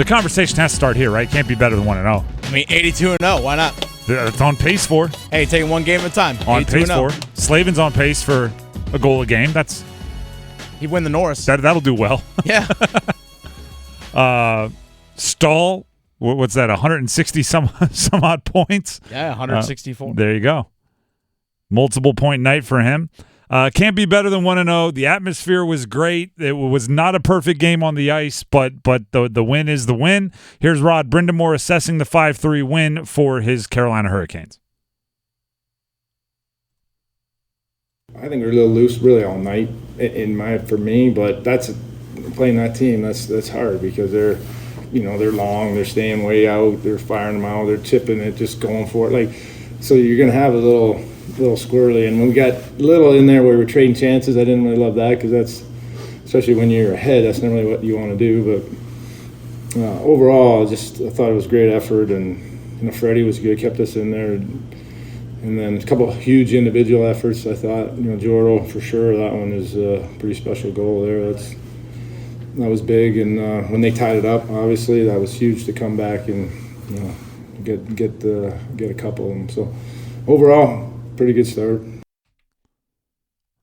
The conversation has to start here, right? Can't be better than 1-0. I mean, 82-0. Why not? It's on pace for. Hey, taking one game at a time. On pace for. Slavin's on pace for a goal a game. He'd win the Norris. That'll do well. Yeah. Stahl, what's that? 160 some odd points. Yeah, 164. There you go. Multiple point night for him. Can't be better than 1-0. The atmosphere was great. It was not a perfect game on the ice, but the win is the win. Here's Rod Brindamore assessing the 5-3 win for his Carolina Hurricanes. I think we're a little loose really all night for me, but playing that team, that's hard because they're long, they're staying way out, they're firing them out, they're tipping it, just going for it. So you're gonna have a little squirrely, and when we got little in there where we're trading chances, I didn't really love that because that's, especially when you're ahead, that's not really what you want to do. But overall, I thought it was a great effort, and Freddie was good, kept us in there, and then a couple of huge individual efforts. I thought, Jordo for sure, that one is a pretty special goal there. That was big, and when they tied it up, obviously that was huge to come back and get a couple of them. So overall, pretty good start.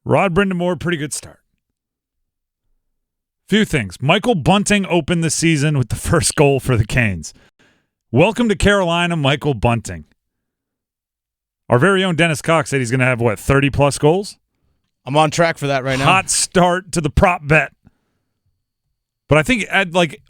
Rod Brindamore, pretty good start. Few things. Michael Bunting opened the season with the first goal for the Canes. Welcome to Carolina, Michael Bunting. Our very own Dennis Cox said he's going to have, 30-plus goals? I'm on track for that right now. Hot start to the prop bet. But I think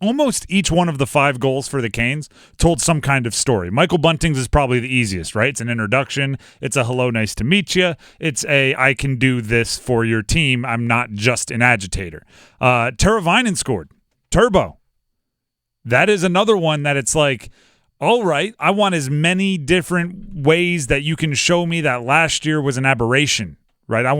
almost each one of the 5 goals for the Canes told some kind of story. Michael Bunting's is probably the easiest, right? It's an introduction. It's a hello, nice to meet you. It's I can do this for your team. I'm not just an agitator. Teravainen scored. Turbo. That is another one that it's all right, I want as many different ways that you can show me that last year was an aberration. Right, I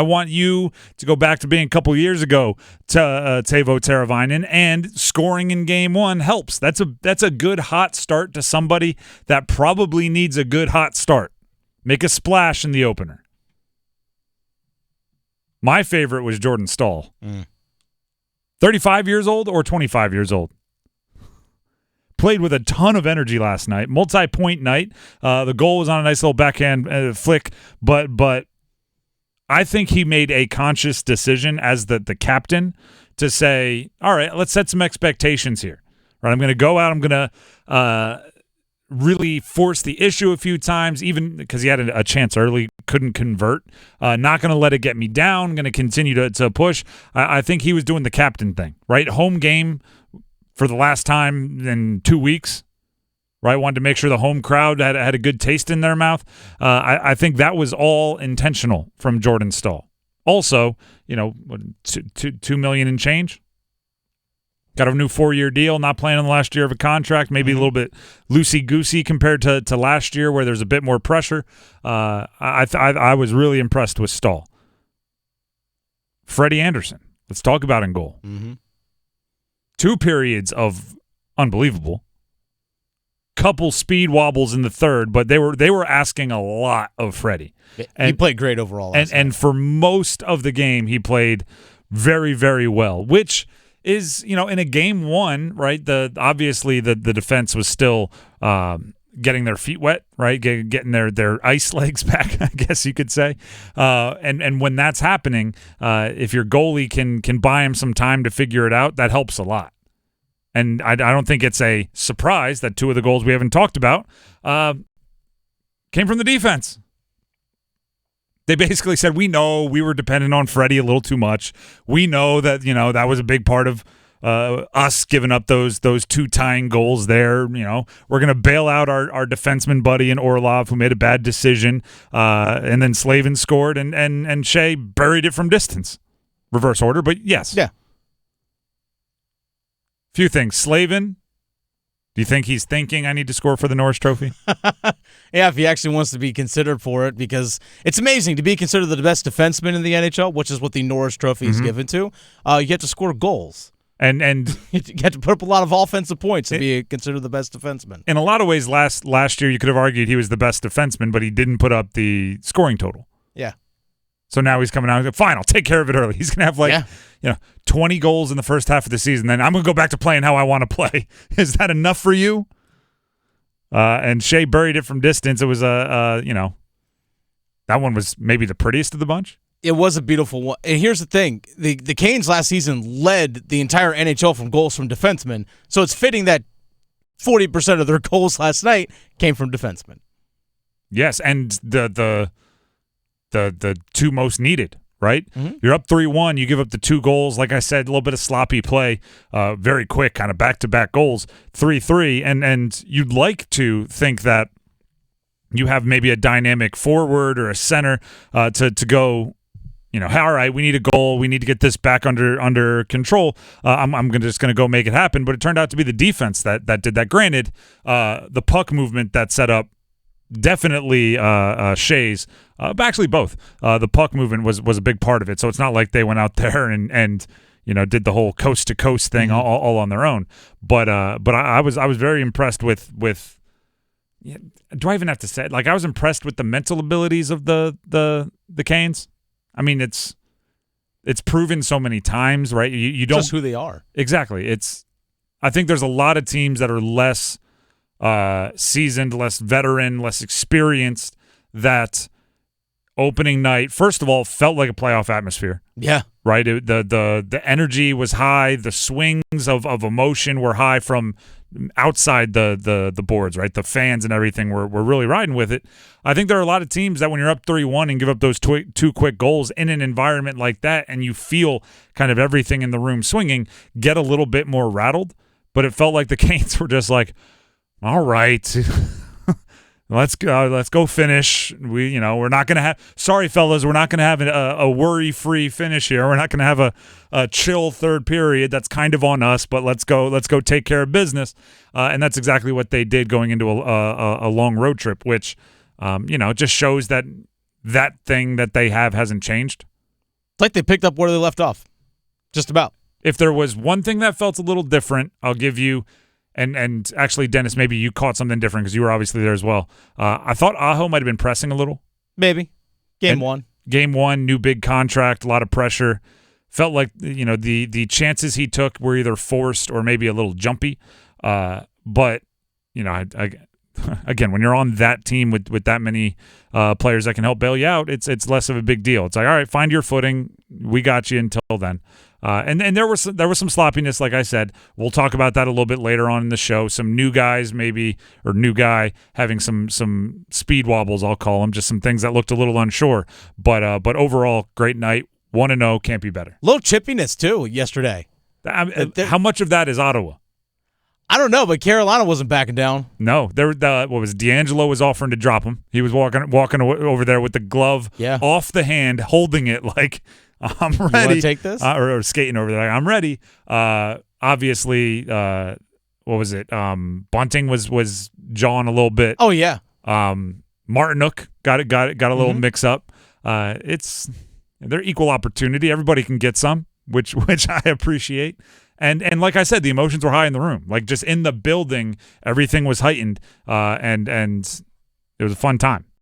want you to go back to being a couple years ago to Teuvo Teravainen, and scoring in game 1 helps. That's a good hot start to somebody that probably needs a good hot start. Make a splash in the opener. My favorite was Jordan Stahl. 35 years old or 25 years old. Played with a ton of energy last night. Multi-point night. The goal was on a nice little backhand flick, but I think he made a conscious decision as the captain to say, all right, let's set some expectations here. Right, I'm going to go out. I'm going to really force the issue a few times, even because he had a chance early, couldn't convert. Not going to let it get me down. Going to continue to push. I think he was doing the captain thing, right? Home game for the last time in 2 weeks. Right, wanted to make sure the home crowd had a good taste in their mouth. I think that was all intentional from Jordan Stahl. Also, $2 million and change. Got a new 4-year deal, not playing in the last year of a contract, maybe a little bit loosey-goosey compared to last year where there's a bit more pressure. I was really impressed with Stahl. Freddie Anderson, let's talk about in goal. 2 periods of unbelievable. Couple speed wobbles in the third, but they were asking a lot of Freddie. He played great overall. And for most of the game, he played very, very well, which is, in a game 1, right, obviously the defense was still getting their feet wet, right, getting their ice legs back, I guess you could say. And when that's happening, if your goalie can buy him some time to figure it out, that helps a lot. And I don't think it's a surprise that 2 of the goals we haven't talked about came from the defense. They basically said, we know we were dependent on Freddie a little too much. We know that, that was a big part of us giving up those 2 tying goals there. We're going to bail out our defenseman buddy in Orlov, who made a bad decision. And then Slavin scored, and Shea buried it from distance. Reverse order, but yes. Yeah. Few things. Slavin, do you think he's thinking I need to score for the Norris Trophy? Yeah, if he actually wants to be considered for it, because it's amazing to be considered the best defenseman in the NHL, which is what the Norris Trophy is given to. You have to score goals. And you have to put up a lot of offensive points to be considered the best defenseman. In a lot of ways, last year you could have argued he was the best defenseman, but he didn't put up the scoring total. Yeah. So now he's coming out. Fine, I'll take care of it early. He's going to have 20 goals in the first half of the season. Then I'm going to go back to playing how I want to play. Is that enough for you? And Shea buried it from distance. It was that one was maybe the prettiest of the bunch. It was a beautiful one. And here's the thing. The Canes last season led the entire NHL from goals from defensemen. So it's fitting that 40% of their goals last night came from defensemen. Yes, and the two most needed, right? Mm-hmm. You're up 3-1. You give up the 2 goals. Like I said, a little bit of sloppy play, very quick, kind of back-to-back goals, 3-3. And you'd like to think that you have maybe a dynamic forward or a center to go, all right, we need a goal. We need to get this back under control. I'm just going to go make it happen. But it turned out to be the defense that did that. Granted, the puck movement that set up definitely Shea's, but actually both. The puck movement was a big part of it. So it's not like they went out there and did the whole coast to coast thing all on their own. But I was very impressed with. Do I even have to say it? Like, I was impressed with the mental abilities of the Canes. I mean, it's proven so many times, right? You don't just who they are. Exactly. I think there's a lot of teams that are less seasoned, less veteran, less experienced, that opening night, first of all, felt like a playoff atmosphere. Yeah. Right? The energy was high. The swings of emotion were high from outside the boards, right? The fans and everything were really riding with it. I think there are a lot of teams that when you're up 3-1 and give up those 2 quick goals in an environment like that, and you feel kind of everything in the room swinging, get a little bit more rattled. But it felt like the Canes were just like, all right, let's go finish. We're not going to have – sorry, fellas, we're not going to have a worry-free finish here. We're not going to have a chill third period. That's kind of on us, but let's go take care of business. And that's exactly what they did going into a long road trip, which, just shows that thing that they have hasn't changed. It's like they picked up where they left off, just about. If there was one thing that felt a little different, I'll give you – And actually, Dennis, maybe you caught something different because you were obviously there as well. I thought Aho might have been pressing a little. Maybe. Game one, new big contract, a lot of pressure. Felt like the chances he took were either forced or maybe a little jumpy. But again, when you're on that team with that many players that can help bail you out, it's less of a big deal. It's like, all right, find your footing. We got you until then. And there was some sloppiness, like I said. We'll talk about that a little bit later on in the show. Some new guys maybe, or new guy having some speed wobbles, I'll call them, just some things that looked a little unsure. But overall, great night. 1-0, can't be better. A little chippiness, too, yesterday. How much of that is Ottawa? I don't know, but Carolina wasn't backing down. No, D'Angelo was offering to drop him. He was walking over there with the glove off the hand, holding it like, I'm ready. You want to take this? Or skating over there. Like, I'm ready. Obviously, what was it? Bunting was jawing a little bit. Oh yeah. Martinook got a little mix up. They're equal opportunity. Everybody can get some, which I appreciate. And like I said, the emotions were high in the room. Like, just in the building, everything was heightened. And it was a fun time.